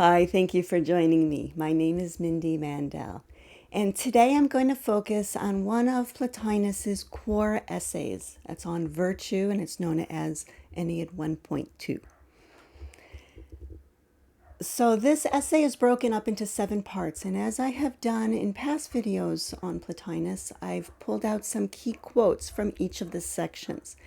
Hi, thank you for joining me. My name is Mindy Mandell, and today I'm going to focus on one of Plotinus's core essays. That's on virtue, and it's known as Ennead 1.2. So this essay is broken up into 7 parts, and as I have done in past videos on Plotinus, I've pulled out some key quotes from each of the sections.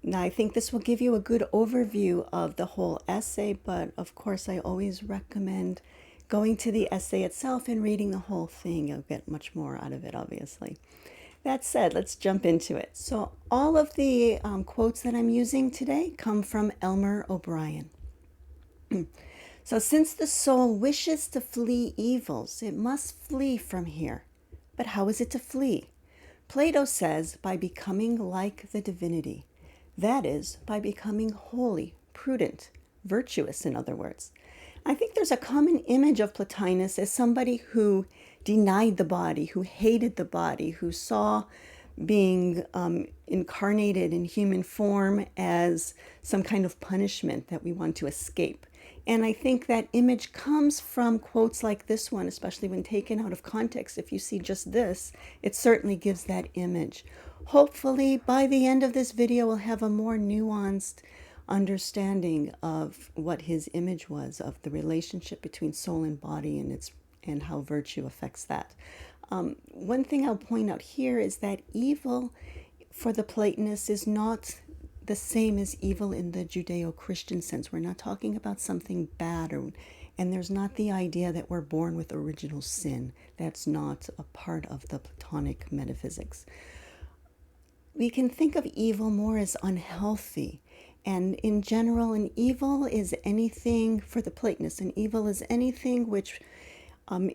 Now, I think this will give you a good overview of the whole essay, but of course, I always recommend going to the essay itself and reading the whole thing. You'll get much more out of it, obviously. That said, let's jump into it. So, all of the quotes that I'm using today come from Elmer O'Brien. So, since the soul wishes to flee evils, it must flee from here. But how is it to flee? Plato says by becoming like the divinity. That is, by becoming holy, prudent, virtuous, in other words. I think there's a common image of Plotinus as somebody who denied the body, who hated the body, who saw being incarnated in human form as some kind of punishment that we want to escape. And I think that image comes from quotes like this one, especially when taken out of context. If you see just this, it certainly gives that image. Hopefully, by the end of this video, we'll have a more nuanced understanding of what his image was, of the relationship between soul and body and how virtue affects that. One thing I'll point out here is that evil for the Platonists is not the same as evil in the Judeo-Christian sense. We're not talking about something bad, and there's not the idea that we're born with original sin. That's not a part of the Platonic metaphysics. We can think of evil more as unhealthy. And in general, an evil is anything, for the Platonists, an evil is anything which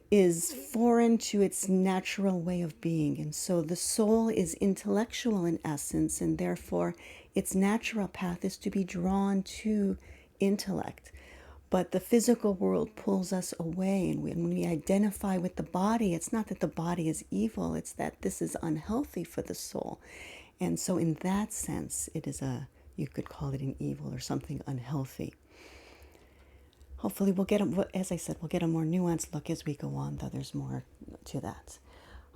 is foreign to its natural way of being. And so the soul is intellectual in essence, and therefore its natural path is to be drawn to intellect. But the physical world pulls us away, and when we identify with the body, it's not that the body is evil, it's that this is unhealthy for the soul. And so in that sense, it is you could call it an evil or something unhealthy. Hopefully we'll get, as I said, we'll get a more nuanced look as we go on, though there's more to that.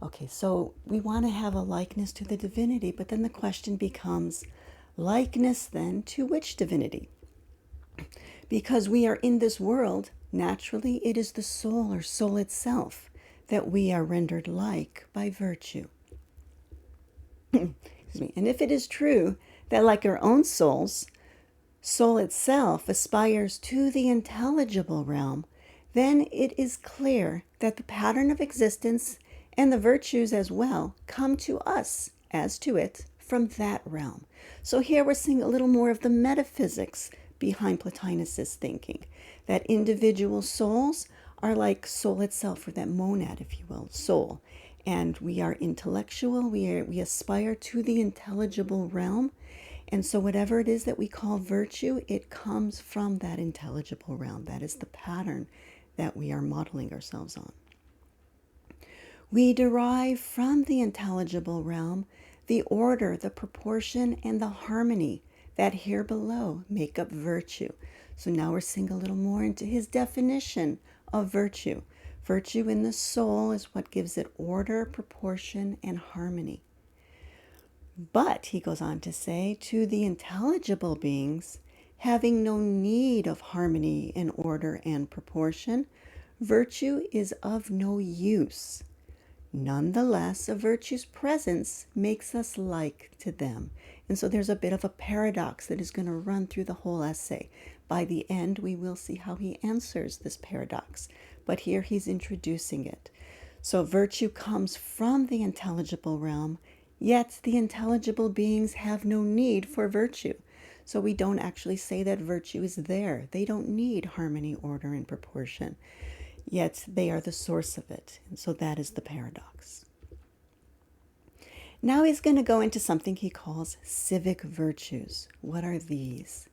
Okay, so we want to have a likeness to the divinity, but then the question becomes, likeness then to which divinity? Because we are in this world, naturally it is the soul or soul itself that we are rendered like by virtue. Excuse me. And if it is true that like our own souls, soul itself aspires to the intelligible realm, then it is clear that the pattern of existence and the virtues as well come to us as to it from that realm. So here we're seeing a little more of the metaphysics behind Plotinus's thinking, that individual souls are like soul itself, or that monad, if you will, soul. And we are intellectual, we aspire to the intelligible realm. And so whatever it is that we call virtue, it comes from that intelligible realm. That is the pattern that we are modeling ourselves on. We derive from the intelligible realm the order, the proportion, and the harmony that here below make up virtue. So now we're seeing a little more into his definition of virtue. Virtue in the soul is what gives it order, proportion, and harmony. But, he goes on to say, to the intelligible beings, having no need of harmony and order and proportion, virtue is of no use. Nonetheless, a virtue's presence makes us like to them. And so there's a bit of a paradox that is going to run through the whole essay. By the end, we will see how he answers this paradox. But here he's introducing it. So virtue comes from the intelligible realm, yet the intelligible beings have no need for virtue. So we don't actually say that virtue is there. They don't need harmony, order, and proportion. Yet they are the source of it. And so that is the paradox. Now he's going to go into something he calls civic virtues. What are these?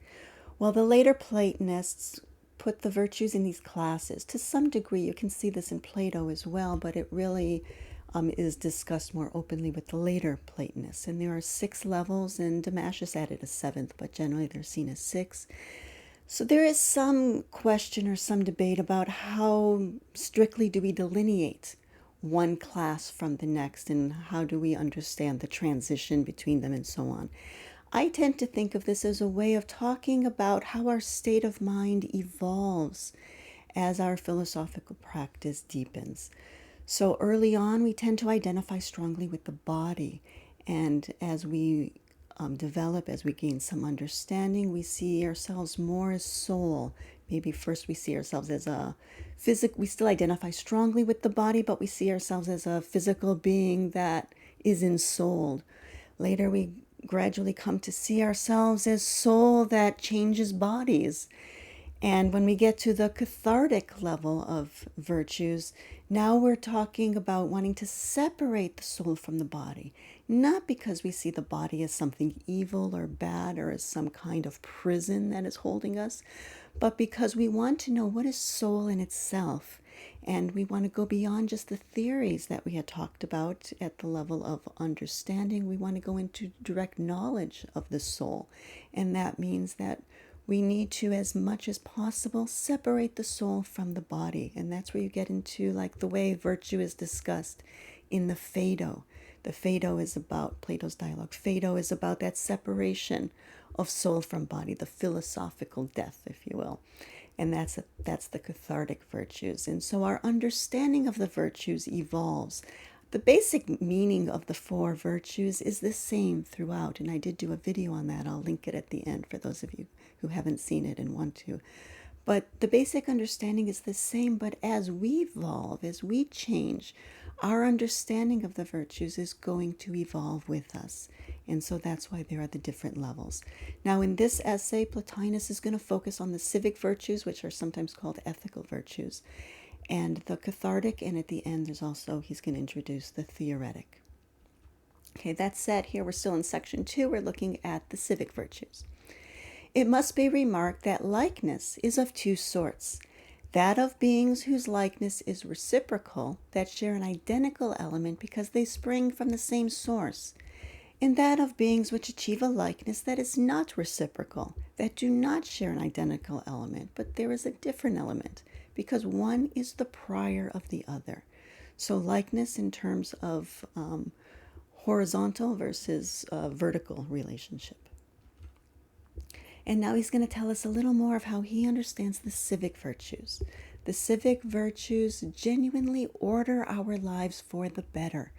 Well, the later Platonists put the virtues in these classes. To some degree, you can see this in Plato as well, but it really is discussed more openly with the later Platonists. And there are 6 levels, and Damascus added a 7th, but generally they're seen as 6. So there is some question or some debate about how strictly do we delineate one class from the next, and how do we understand the transition between them, and so on. I tend to think of this as a way of talking about how our state of mind evolves as our philosophical practice deepens. So early on, we tend to identify strongly with the body. And as we develop, as we gain some understanding, we see ourselves more as soul. Maybe first we see ourselves as a we still identify strongly with the body, but we see ourselves as a physical being that is ensouled. Later, we gradually come to see ourselves as soul that changes bodies. And when we get to the cathartic level of virtues, now we're talking about wanting to separate the soul from the body, not because we see the body as something evil or bad or as some kind of prison that is holding us, but because we want to know what is soul in itself. And we want to go beyond just the theories that we had talked about at the level of understanding. We want to go into direct knowledge of the soul. And that means that we need to, as much as possible, separate the soul from the body. And that's where you get into like the way virtue is discussed in the Phaedo. The Phaedo is about Plato's dialogue. Phaedo is about that separation of soul from body, the philosophical death, if you will. And that's the cathartic virtues. And so our understanding of the virtues evolves. The basic meaning of the four virtues is the same throughout, and I did do a video on that. I'll link it at the end for those of you who haven't seen it and want to. But the basic understanding is the same, but as we evolve, as we change, our understanding of the virtues is going to evolve with us. And so that's why there are the different levels. Now, in this essay, Plotinus is going to focus on the civic virtues, which are sometimes called ethical virtues, and the cathartic, and at the end, he's going to introduce the theoretic. Okay, that said, here we're still in section 2. We're looking at the civic virtues. It must be remarked that likeness is of two sorts. That of beings whose likeness is reciprocal, that share an identical element because they spring from the same source, and that of beings which achieve a likeness that is not reciprocal, that do not share an identical element, but there is a different element, because one is the prior of the other. So likeness in terms of horizontal versus vertical relationship. And now he's going to tell us a little more of how he understands the civic virtues. The civic virtues genuinely order our lives for the better.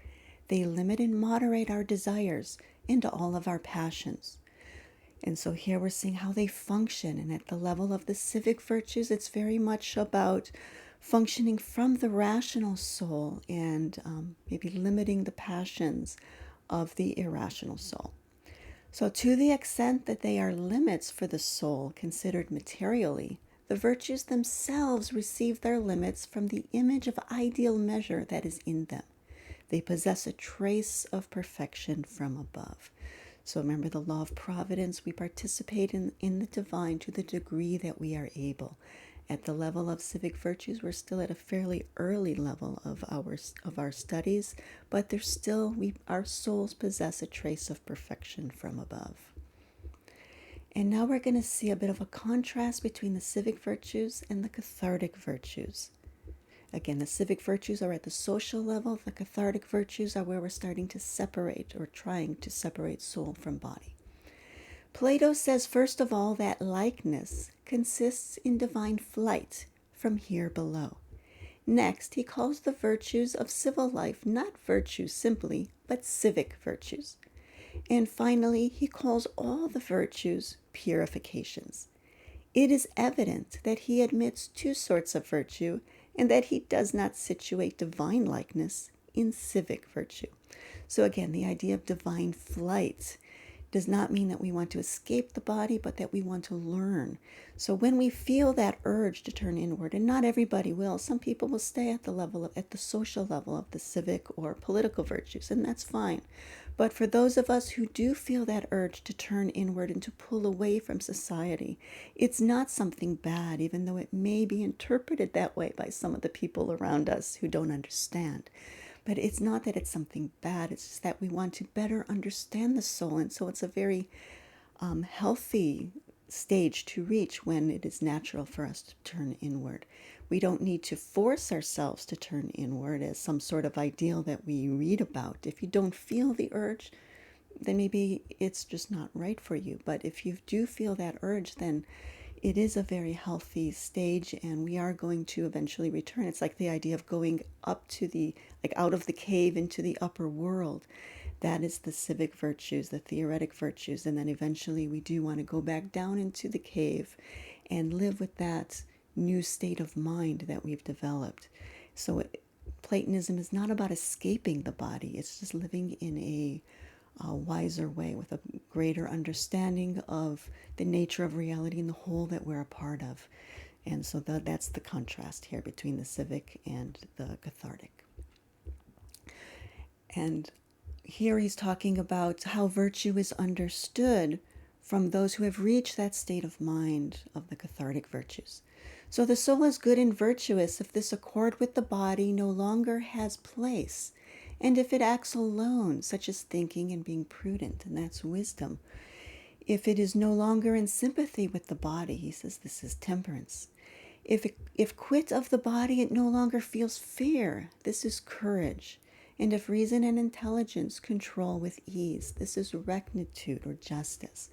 They limit and moderate our desires into all of our passions. And so here we're seeing how they function. And at the level of the civic virtues, it's very much about functioning from the rational soul and maybe limiting the passions of the irrational soul. So to the extent that they are limits for the soul considered materially, the virtues themselves receive their limits from the image of ideal measure that is in them. They possess a trace of perfection from above. So remember the law of providence. We participate in the divine to the degree that we are able. At the level of civic virtues, we're still at a fairly early level of our studies, but there's still our souls possess a trace of perfection from above. And now we're going to see a bit of a contrast between the civic virtues and the cathartic virtues. Again, the civic virtues are at the social level. The cathartic virtues are where we're starting to separate or trying to separate soul from body. Plato says, first of all, that likeness consists in divine flight from here below. Next, he calls the virtues of civil life not virtues simply, but civic virtues. And finally, he calls all the virtues purifications. It is evident that he admits two sorts of virtue and that he does not situate divine likeness in civic virtue. So again, the idea of divine flight does not mean that we want to escape the body, but that we want to learn. So when we feel that urge to turn inward, and not everybody will, some people will stay at the social level of the civic or political virtues, and that's fine. But for those of us who do feel that urge to turn inward and to pull away from society, it's not something bad, even though it may be interpreted that way by some of the people around us who don't understand. But it's not that it's something bad, it's just that we want to better understand the soul. And so it's a very healthy stage to reach when it is natural for us to turn inward. We don't need to force ourselves to turn inward as some sort of ideal that we read about. If you don't feel the urge, then maybe it's just not right for you. But if you do feel that urge, then it is a very healthy stage, and we are going to eventually return. It's like the idea of going up to like out of the cave into the upper world. That is the civic virtues, the theoretic virtues, and then eventually we do want to go back down into the cave and live with that new state of mind that we've developed. So Platonism is not about escaping the body, it's just living in a wiser way with a greater understanding of the nature of reality and the whole that we're a part of. And so that's the contrast here between the civic and the cathartic. And here he's talking about how virtue is understood from those who have reached that state of mind of the cathartic virtues. So the soul is good and virtuous if this accord with the body no longer has place, and if it acts alone, such as thinking and being prudent, and that's wisdom. If it is no longer in sympathy with the body, he says this is temperance. If quit of the body, it no longer feels fear, this is courage. And if reason and intelligence control with ease, this is rectitude or justice.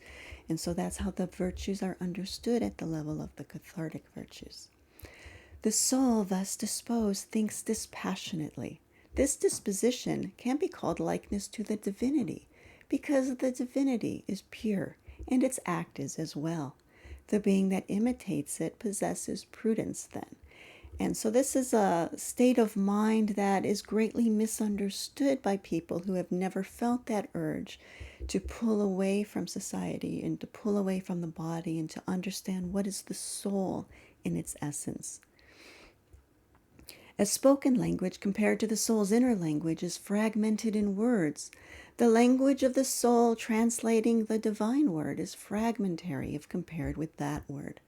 And so that's how the virtues are understood at the level of the cathartic virtues. The soul, thus disposed, thinks dispassionately. This disposition can be called likeness to the divinity, because the divinity is pure, and its act is as well. The being that imitates it possesses prudence then. And so this is a state of mind that is greatly misunderstood by people who have never felt that urge to pull away from society and to pull away from the body and to understand what is the soul in its essence. As spoken language compared to the soul's inner language is fragmented in words, the language of the soul translating the divine word is fragmentary if compared with that word.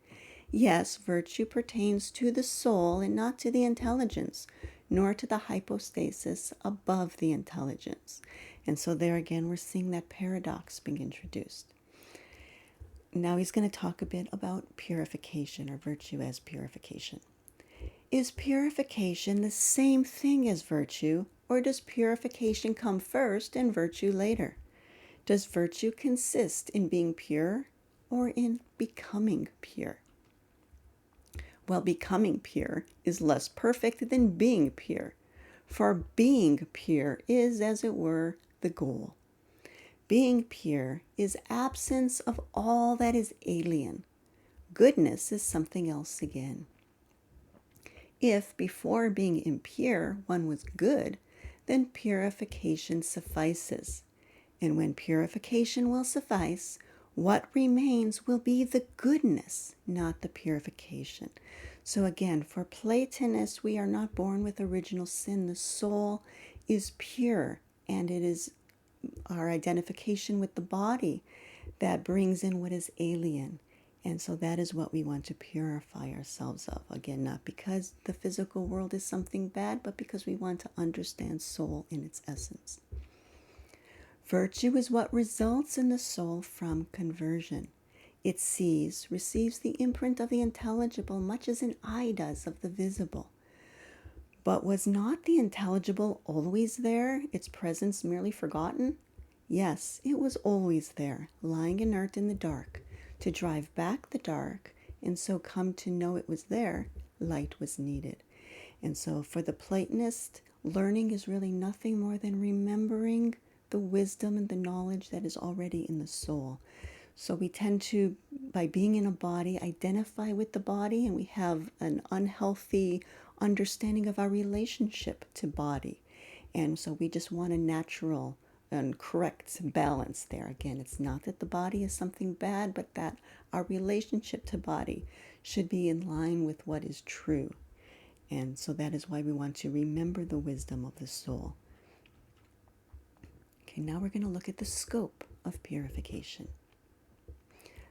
Yes, virtue pertains to the soul and not to the intelligence, nor to the hypostasis above the intelligence. And so there again, we're seeing that paradox being introduced. Now he's going to talk a bit about purification, or virtue as purification. Is purification the same thing as virtue, or does purification come first and virtue later? Does virtue consist in being pure or in becoming pure? Well, becoming pure is less perfect than being pure, for being pure is, as it were, the goal. Being pure is absence of all that is alien. Goodness is something else again. If before being impure one was good, then purification suffices. And when purification will suffice, what remains will be the goodness, not the purification. So again, for Platonists, we are not born with original sin. The soul is pure, and it is our identification with the body that brings in what is alien. And so that is what we want to purify ourselves of. Again, not because the physical world is something bad, but because we want to understand soul in its essence. Virtue is what results in the soul from conversion. It sees, receives the imprint of the intelligible much as an eye does of the visible. But was not the intelligible always there, its presence merely forgotten? Yes, it was always there, lying inert in the dark. To drive back the dark, and so come to know it was there, light was needed. And so for the Platonist, learning is really nothing more than remembering the wisdom and the knowledge that is already in the soul. So we tend to, by being in a body, identify with the body, and we have an unhealthy understanding of our relationship to body. And so we just want a natural and correct balance there. Again, it's not that the body is something bad, but that our relationship to body should be in line with what is true. And so that is why we want to remember the wisdom of the soul. Okay, now we're going to look at the scope of purification.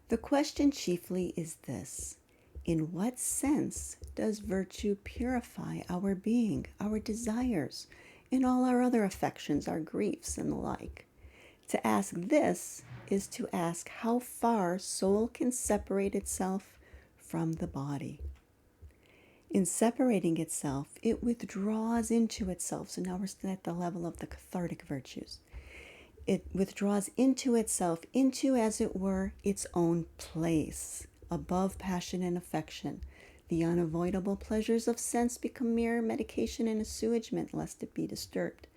The question chiefly is this: in what sense does virtue purify our being, our desires, and all our other affections, our griefs, and the like? To ask this is to ask how far soul can separate itself from the body. In separating itself, it withdraws into itself. So now we're still at the level of the cathartic virtues. It withdraws into itself, into, as it were, its own place, above passion and affection. The unavoidable pleasures of sense become mere medication and assuagement, lest it be disturbed.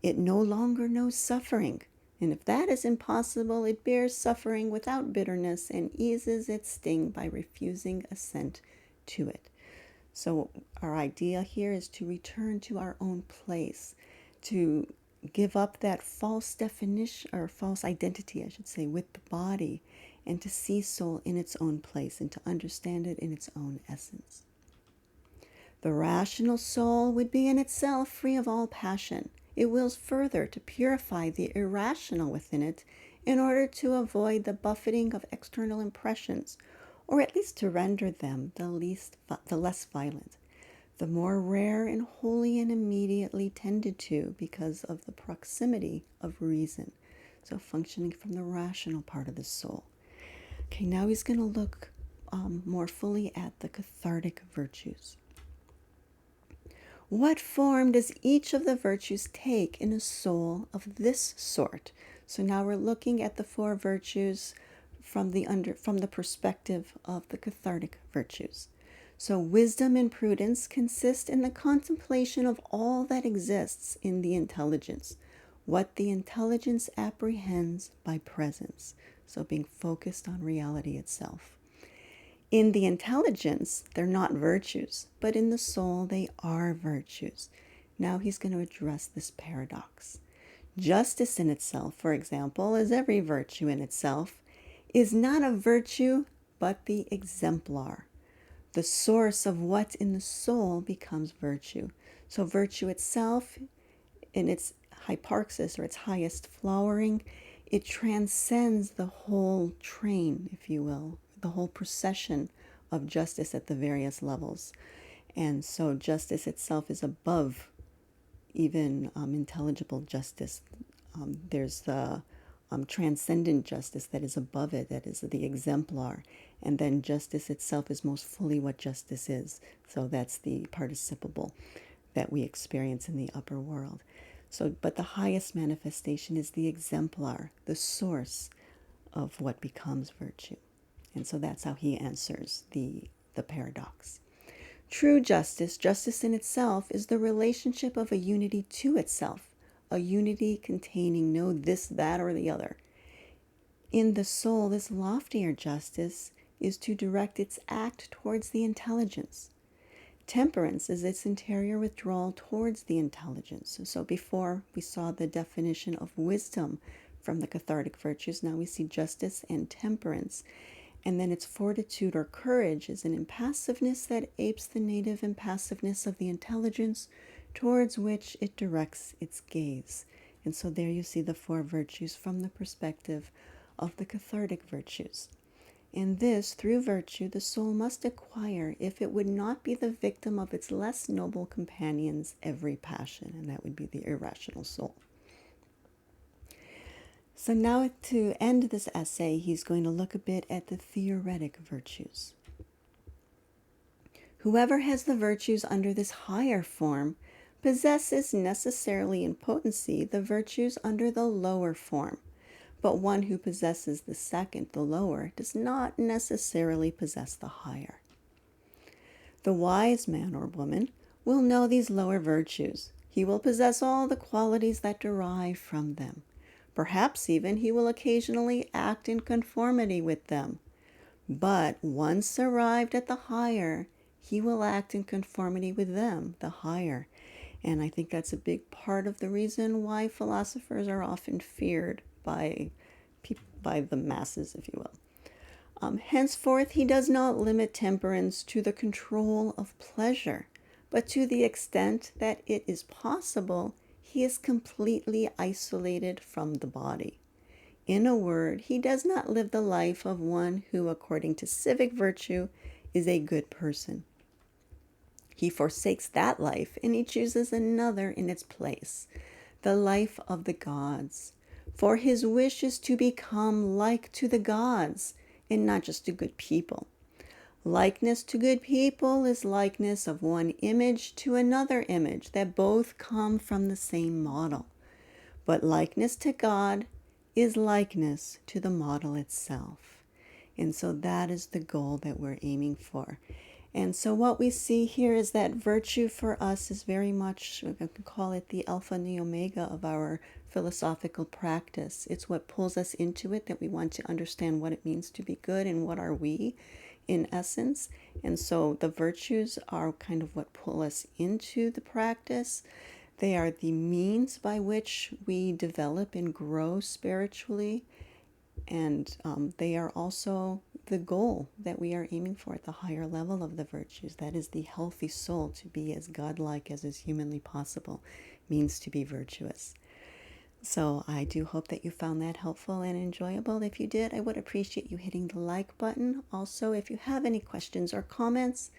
It no longer knows suffering, and if that is impossible, it bears suffering without bitterness and eases its sting by refusing assent to it. So our idea here is to return to our own place, to give up that false definition, or false identity, I should say, with the body, and to see soul in its own place and to understand it in its own essence. The rational soul would be in itself free of all passion. It wills further to purify the irrational within it in order to avoid the buffeting of external impressions, or at least to render them the less violent, the more rare and wholly and immediately tended to because of the proximity of reason. So functioning from the rational part of the soul. Okay, now he's going to look more fully at the cathartic virtues. What form does each of the virtues take in a soul of this sort? So now we're looking at the four virtues from the perspective of the cathartic virtues. So wisdom and prudence consist in the contemplation of all that exists in the intelligence, what the intelligence apprehends by presence. So being focused on reality itself. In the intelligence, they're not virtues, but in the soul, they are virtues. Now he's going to address this paradox. Justice in itself, for example, as every virtue in itself, is not a virtue, but the exemplar, the source of what in the soul becomes virtue. So virtue itself, in its hyparxis, or its highest flowering, it transcends the whole train, if you will, the whole procession of justice at the various levels. And so justice itself is above even intelligible justice. There's the transcendent justice that is above it, that is the exemplar. And then justice itself is most fully what justice is. So that's the participable that we experience in the upper world. So, but the highest manifestation is the exemplar, the source of what becomes virtue. And so that's how he answers the paradox. True justice, justice in itself, is the relationship of a unity to itself, a unity containing no this, that, or the other. In the soul, this loftier justice is to direct its act towards the intelligence. Temperance is its interior withdrawal towards the intelligence. So before we saw the definition of wisdom from the cathartic virtues, now we see justice and temperance. And then its fortitude or courage is an impassiveness that apes the native impassiveness of the intelligence towards which it directs its gaze. And so there you see the four virtues from the perspective of the cathartic virtues. And this, through virtue, the soul must acquire if it would not be the victim of its less noble companion's every passion, and that would be the irrational soul. So now to end this essay, he's going to look a bit at the theoretic virtues. Whoever has the virtues under this higher form possesses necessarily in potency the virtues under the lower form. But one who possesses the second, the lower, does not necessarily possess the higher. The wise man or woman will know these lower virtues. He will possess all the qualities that derive from them. Perhaps even he will occasionally act in conformity with them. But once arrived at the higher, he will act in conformity with them, the higher. And I think that's a big part of the reason why philosophers are often feared by the masses, if you will. Henceforth, he does not limit temperance to the control of pleasure, but to the extent that it is possible, he is completely isolated from the body. In a word, he does not live the life of one who, according to civic virtue, is a good person. He forsakes that life and he chooses another in its place, the life of the gods. For his wish is to become like to the gods, and not just to good people. Likeness to good people is likeness of one image to another image, that both come from the same model. But likeness to God is likeness to the model itself. And so that is the goal that we're aiming for. And so what we see here is that virtue for us is very much, I can call it the alpha and the omega of our philosophical practice. It's what pulls us into it, that we want to understand what it means to be good and what are we in essence. And so the virtues are kind of what pull us into the practice. They are the means by which we develop and grow spiritually. And they are also the goal that we are aiming for at the higher level of the virtues. That is the healthy soul, to be as godlike as is humanly possible, means to be virtuous. So I do hope that you found that helpful and enjoyable. If you did, I would appreciate you hitting the like button. Also, if you have any questions or comments,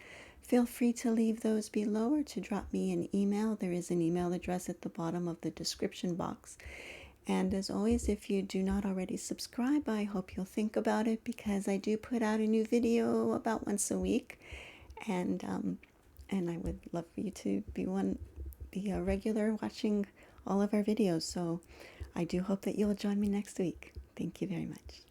feel free to leave those below or to drop me an email. There is an email address at the bottom of the description box. And as always, if you do not already subscribe, I hope you'll think about it, because I do put out a new video about once a week. And I would love for you to be a regular watching all of our videos. So I do hope that you'll join me next week. Thank you very much.